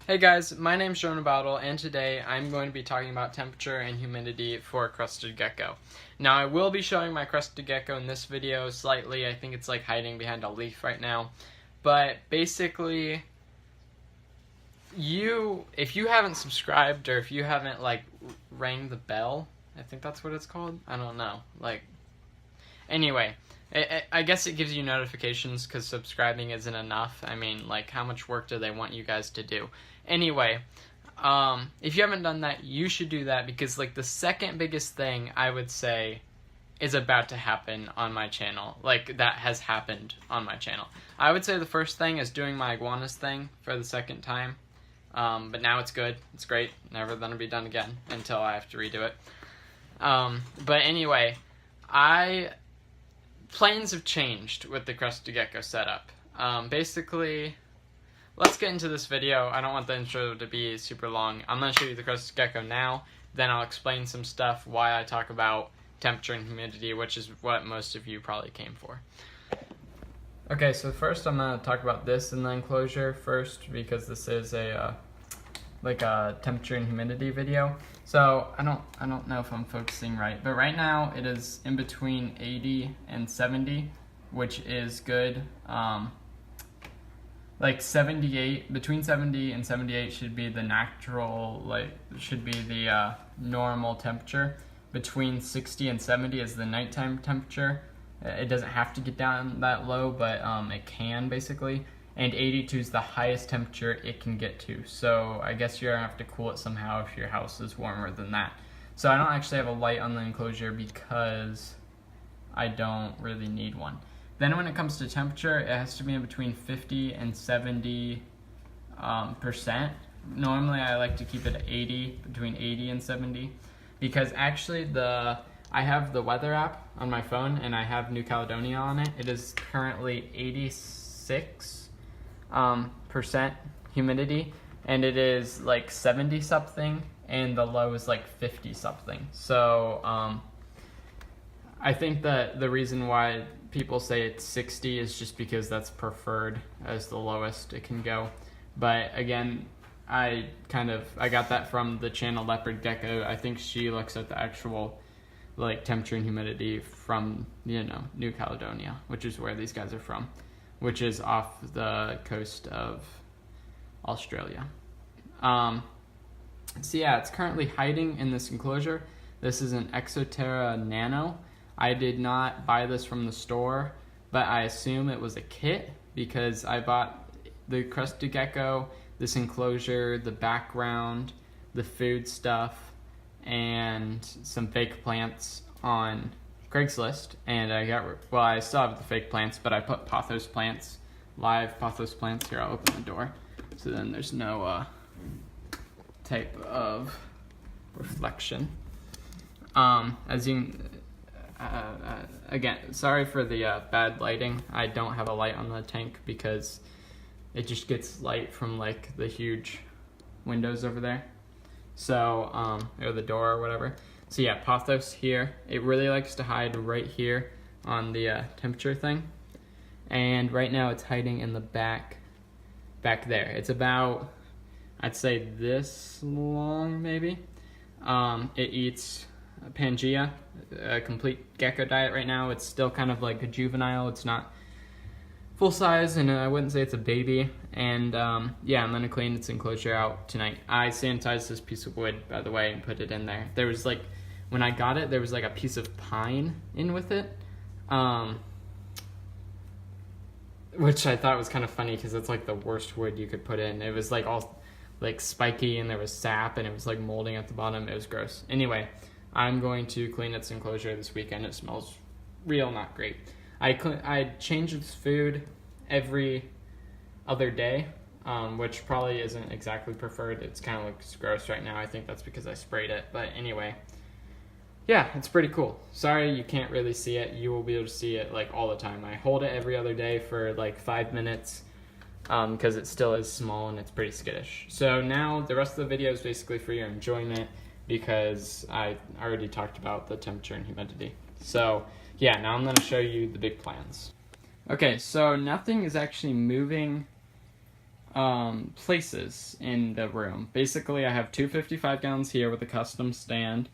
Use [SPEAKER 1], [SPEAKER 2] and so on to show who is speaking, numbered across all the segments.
[SPEAKER 1] Hey guys, my name's Jonah Bottle, and today I'm going to be talking about temperature and humidity for a crested gecko. Now, I will be showing my crested gecko in this video slightly. I think it's like hiding behind a leaf right now. But basically, if you haven't subscribed or if you haven't rang the bell, I think that's what it's called. I don't know. Anyway, I guess it gives you notifications because subscribing isn't enough. I mean, how much work do they want you guys to do? Anyway, if you haven't done that, you should do that because, the second biggest thing I would say is about to happen on my channel. That has happened on my channel. I would say the first thing is doing my iguanas thing for the second time. But now it's good. It's great. Never gonna be done again until I have to redo it. But anyway, plans have changed with the Crested Gecko setup. Basically, let's get into this video. I don't want the intro to be super long. I'm going to show you the Crested Gecko now, then I'll explain some stuff, why I talk about temperature and humidity, which is what most of you probably came for. Okay, so first I'm going to talk about this in the enclosure first, because this is a temperature and humidity video. So I don't know if I'm focusing right, but right now it is in between 80 and 70, which is good. 78, between 70 and 78 should be the natural, should be the normal temperature. Between 60 and 70 is the nighttime temperature. It doesn't have to get down that low, but it can basically. And 82 is the highest temperature it can get to. So I guess you're gonna have to cool it somehow if your house is warmer than that. So I don't actually have a light on the enclosure because I don't really need one. Then when it comes to temperature, it has to be in between 50 and 70%. Normally I like to keep it at 80, between 80 and 70, because actually I have the weather app on my phone and I have New Caledonia on it. It is currently 86% humidity, and it is 70 something, and the low is 50 something. So I think that the reason why people say it's 60 is just because that's preferred as the lowest it can go. But again, I got that from the channel Leopard Gecko. I think she looks at the actual temperature and humidity from New Caledonia, which is where these guys are from, which is off the coast of Australia. So yeah, it's currently hiding in this enclosure. This is an Exoterra Nano. I did not buy this from the store, but I assume it was a kit because I bought the Crested Gecko, this enclosure, the background, the food stuff, and some fake plants on Craigslist, and I still have the fake plants, but I put pothos plants, live pothos plants. Here, I'll open the door, so then there's no type of reflection. As you again, sorry for the bad lighting. I don't have a light on the tank because it just gets light from the huge windows over there. So, or the door or whatever. So yeah, pothos here. It really likes to hide right here on the temperature thing. And right now it's hiding in the back there. It's about, I'd say this long maybe. It eats Pangea, a complete gecko diet right now. It's still kind of like a juvenile. It's not full size, and I wouldn't say it's a baby. And yeah, I'm gonna clean its enclosure out tonight. I sanitized this piece of wood, by the way, and put it in there. There was when I got it, there was a piece of pine in with it, which I thought was kind of funny because it's the worst wood you could put in. It was all spiky, and there was sap, and it was molding at the bottom. It was gross. Anyway, I'm going to clean its enclosure this weekend. It smells real not great. I change its food every other day, which probably isn't exactly preferred. It's kind of looks gross right now. I think that's because I sprayed it. But anyway, yeah, it's pretty cool. Sorry you can't really see it. You will be able to see it all the time. I hold it every other day for 5 minutes because it still is small and it's pretty skittish. So now the rest of the video is basically for your enjoyment because I already talked about the temperature and humidity. So yeah, now I'm going to show you the big plans. Okay, so nothing is actually moving places in the room. Basically, I have two 55-gallons here with a custom stand.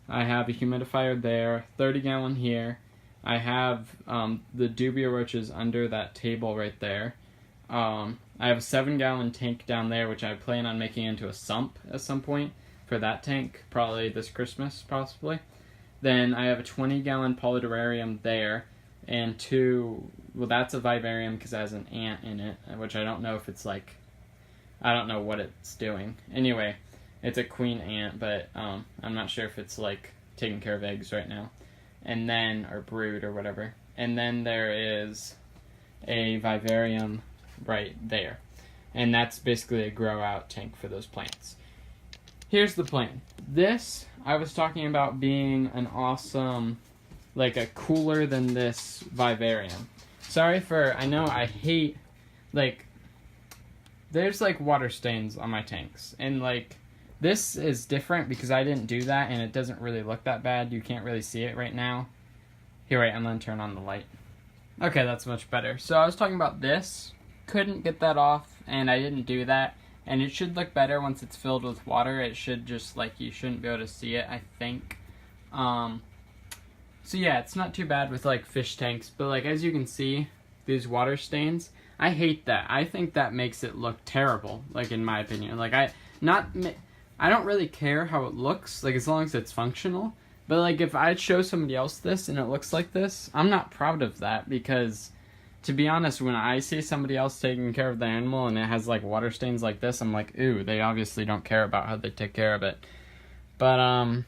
[SPEAKER 1] I have a humidifier there, 30-gallon here. I have the dubia roaches under that table right there. I have a 7-gallon tank down there, which I plan on making into a sump at some point for that tank, probably this Christmas, possibly. Then I have a 20-gallon polyterrarium there, and well, that's a vivarium because it has an ant in it, which I don't know if it's like, I don't know what it's doing. Anyway, it's a queen ant, but I'm not sure if it's like taking care of eggs right now. And then, or brood or whatever. And then there is a vivarium right there. And that's basically a grow out tank for those plants. Here's the plan. This, I was talking about being an awesome, like a cooler than this vivarium. Sorry for, I know I hate, like, there's like water stains on my tanks. And like, this is different because I didn't do that and it doesn't really look that bad. You can't really see it right now. Here, wait, I'm going to turn on the light. Okay, that's much better. So I was talking about this. Couldn't get that off and I didn't do that. And it should look better once it's filled with water. It should just, like, you shouldn't be able to see it, I think. So yeah, it's not too bad with, like, fish tanks. But, like, as you can see, these water stains, I hate that. I think that makes it look terrible, like, in my opinion. Like, I don't really care how it looks, like, as long as it's functional. But, like, if I show somebody else this and it looks like this, I'm not proud of that because, to be honest, when I see somebody else taking care of the animal and it has, like, water stains like this, I'm like, ooh, they obviously don't care about how they take care of it. But,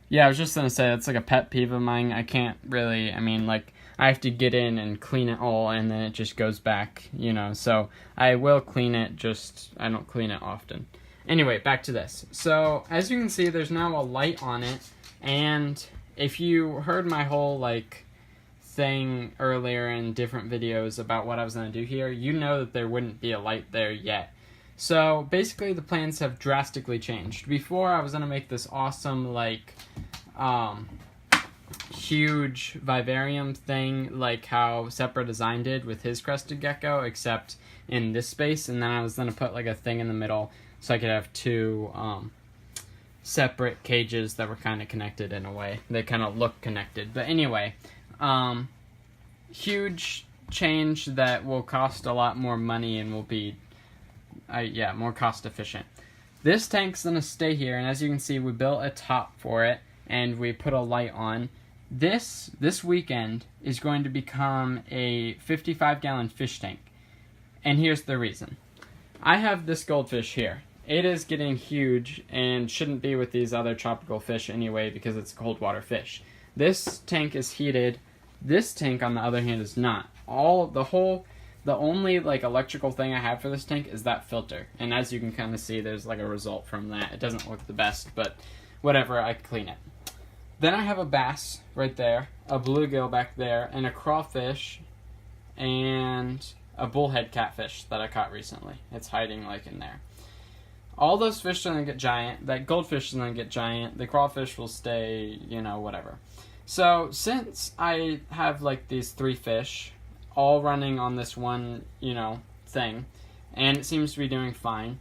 [SPEAKER 1] yeah, I was just gonna say, that's, like, a pet peeve of mine. I can't really, I mean, like, I have to get in and clean it all, and then it just goes back, you know. So, I will clean it, just, I don't clean it often. Anyway, back to this. So, as you can see, there's now a light on it, and if you heard my whole, like, thing earlier in different videos about what I was going to do here, you know that there wouldn't be a light there yet. So, basically, the plans have drastically changed. Before, I was going to make this awesome, like, huge vivarium thing, like how Separate Design did with his Crested Gecko, except in this space, and then I was going to put, like, a thing in the middle so I could have two, separate cages that were kind of connected in a way. They kind of look connected. But anyway, huge change that will cost a lot more money and will be, more cost efficient. This tank's going to stay here, and as you can see, we built a top for it, and we put a light on. This weekend is going to become a 55-gallon fish tank. And here's the reason. I have this goldfish here. It is getting huge and shouldn't be with these other tropical fish anyway because it's a cold water fish. This tank is heated. This tank, on the other hand, is not. The only like electrical thing I have for this tank is that filter. And as you can kind of see, there's like a result from that. It doesn't look the best, but whatever, I clean it. Then I have a bass right there, a bluegill back there, and a crawfish, and a bullhead catfish that I caught recently. It's hiding like in there. All those fish are going to get giant. That goldfish is going to get giant. The crawfish will stay, whatever. So, since I have, like, these 3 fish all running on this one, thing, and it seems to be doing fine,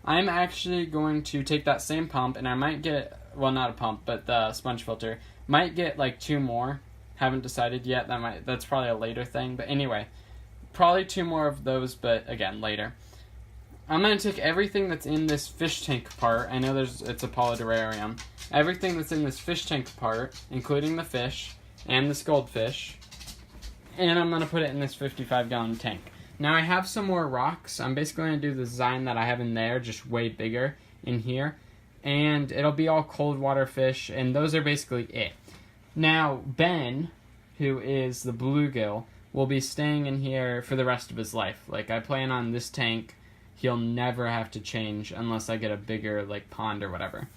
[SPEAKER 1] I'm actually going to take that same pump, and I might get, well, not a pump, but the sponge filter, might get, like, 2 more. Haven't decided yet. That's probably a later thing. But anyway, probably 2 more of those, but, again, later. I'm going to take everything that's in this fish tank part. I know it's a polyterrarium. Everything that's in this fish tank part, including the fish and this goldfish, and I'm going to put it in this 55-gallon tank. Now, I have some more rocks. I'm basically going to do the design that I have in there, just way bigger in here. And it'll be all cold water fish, and those are basically it. Now, Ben, who is the bluegill, will be staying in here for the rest of his life. Like, I plan on this tank, he'll never have to change unless I get a bigger, like, pond or whatever.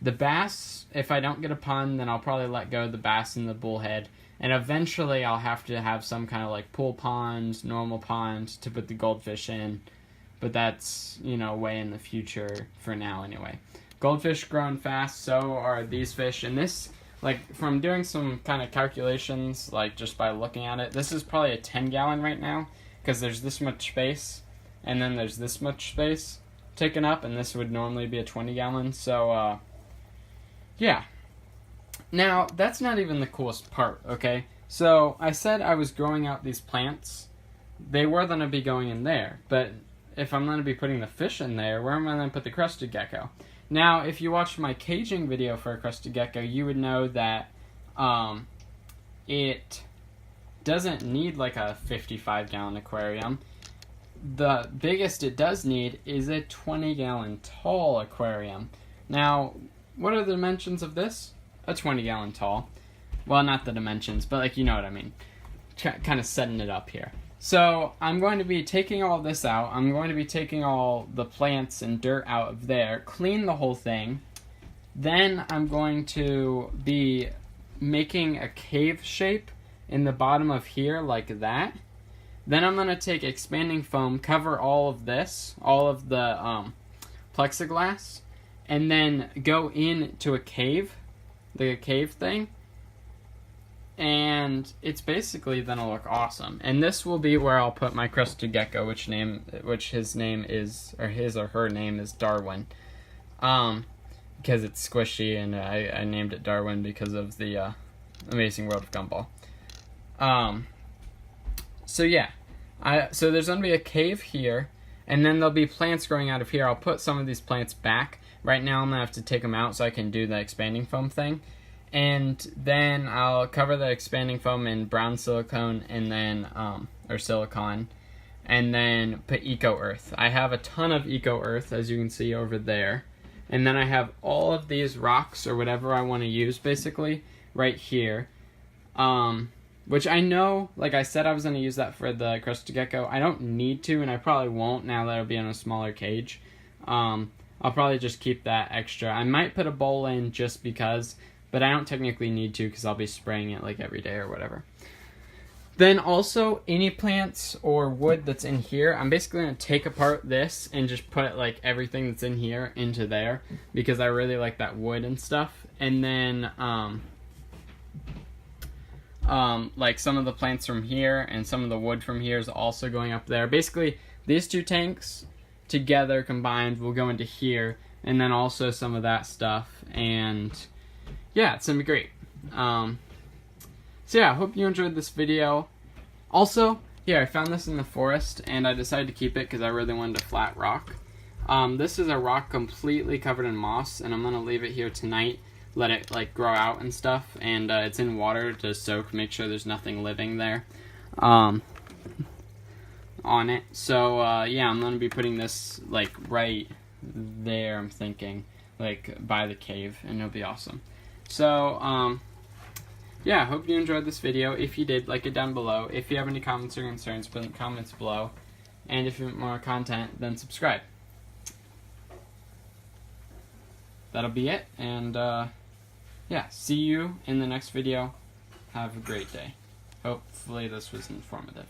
[SPEAKER 1] The bass, if I don't get a pond, then I'll probably let go of the bass and the bullhead. And eventually I'll have to have some kind of, like, pool pond, normal pond to put the goldfish in. But that's, way in the future for now anyway. Goldfish growing fast, so are these fish. And this, like, from doing some kind of calculations, like, just by looking at it, this is probably a 10-gallon right now, because there's this much space. and then there's this much space taken up, and this would normally be a 20-gallon. So yeah. Now that's not even the coolest part. Okay, so I said I was growing out these plants. They were going to be going in there, but if I'm going to be putting the fish in there, where am I going to put the crested gecko? Now, if you watched my caging video for a crested gecko, you would know that it doesn't need like a 55-gallon aquarium. The biggest it does need is a 20-gallon tall aquarium. Now, what are the dimensions of this? A 20-gallon tall. Well, not the dimensions, but like, you know what I mean. Kind of setting it up here. So I'm going to be taking all this out. I'm going to be taking all the plants and dirt out of there, clean the whole thing. Then I'm going to be making a cave shape in the bottom of here like that. Then I'm going to take expanding foam, cover all of this, all of the plexiglass, and then go into a cave, the cave thing. And it's basically gonna look awesome. And this will be where I'll put my crested gecko, which his name is, or his or her name is Darwin. Because it's squishy, and I named it Darwin because of the Amazing World of Gumball. So yeah, so there's gonna be a cave here, and then there'll be plants growing out of here. I'll put some of these plants back. Right now I'm gonna have to take them out so I can do the expanding foam thing. And then I'll cover the expanding foam in brown silicone, and then or silicone, and then put eco earth. I have a ton of eco earth, as you can see over there, and then I have all of these rocks or whatever I want to use basically right here, which I know, like I said, I was going to use that for the crested gecko. I don't need to, and I probably won't now that it'll be in a smaller cage. I'll probably just keep that extra. I might put a bowl in just because, but I don't technically need to because I'll be spraying it like every day or whatever. Then also, any plants or wood that's in here, I'm basically going to take apart this and just put like everything that's in here into there because I really like that wood and stuff. And then like some of the plants from here and some of the wood from here is also going up there. Basically, these two tanks together combined will go into here, and then also some of that stuff. And yeah, it's gonna be great. So yeah, I hope you enjoyed this video. Also, yeah, I found this in the forest, and I decided to keep it because I really wanted a flat rock. This is a rock completely covered in moss, and I'm gonna leave it here tonight, let it like grow out and stuff, and it's in water to soak, make sure there's nothing living there on it. So yeah, I'm gonna be putting this like right there, I'm thinking, like by the cave, and it'll be awesome. So, yeah, I hope you enjoyed this video. If you did, like it down below. If you have any comments or concerns, put in the comments below. And if you want more content, then subscribe. That'll be it, and, yeah, see you in the next video. Have a great day. Hopefully this was informative.